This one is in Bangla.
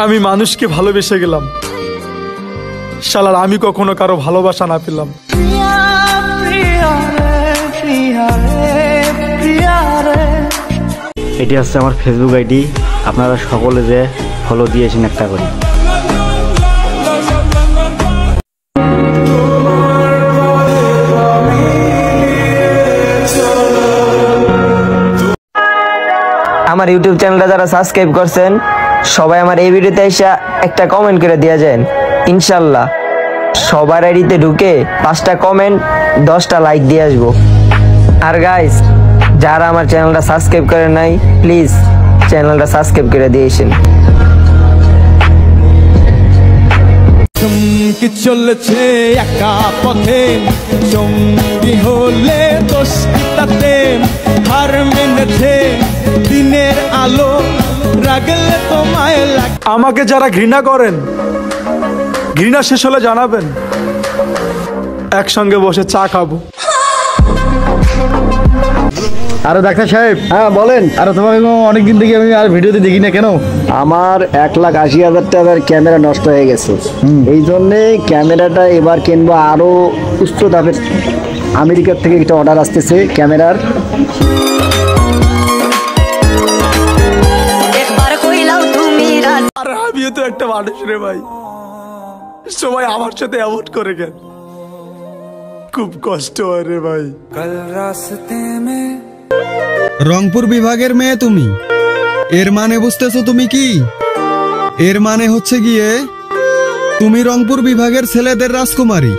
আমি মানুষকে ভালোবেসে গেলাম, শালার আমি কখনো কারো ভালোবাসা না পেলাম। এটি হচ্ছে আমার ফেসবুক আইডি, আপনারা সকলে যে ফলো দিয়েছেন একটা করে। আমার ইউটিউব চ্যানেলটা যারা সাবস্ক্রাইব করছেন সবাই আমার এই ভিডিওতে এসে একটা কমেন্ট করে দিয়ে যান। ইনশাল্লাহ সবার আইডিতে ঢুকে 5টা কমেন্ট 10টা লাইক দিয়ে আসবো। আর গাইস যারা আমার চ্যানেলটা সাবস্ক্রাইব করে নাই প্লিজ চ্যানেলটা সাবস্ক্রাইব করে দিয়েছেন। কি চলেছে একা পথে, সঙ্গী হলে দোষ তাতে, হার মেনেছে দিনের আলো, রাগলে তোমায় লাগে। আমাকে যারা ঘৃণা করেন, ঘৃণা শেষ হলে জানাবেন, একসঙ্গে বসে চা খাবো। আরে ডাক্তার সাহেব, হ্যাঁ বলেন। আরে তোমাকে অনেকদিন থেকে আমি আর ভিডিওতে দেখি না কেন? আমার 1,80,000 টাকার ক্যামেরা নষ্ট হয়ে গেছে, এই জন্যে ক্যামেরাটা এবার কিনবো আরো উচ্চ দামের। আমেরিকার থেকে একটা অর্ডার আসতেছে ক্যামেরার। আর আমিও তো একটা মানুষ রে ভাই, সবাই আমার সাথে এমন করে কেন? খুব কষ্ট হয় রে ভাই। রংপুর বিভাগের মেয়ে তুমি, এর মানে বুঝতেছো তুমি কি? এর মানে হচ্ছে গিয়ে তুমি রংপুর বিভাগের ছেলেদের রাজকুমারী।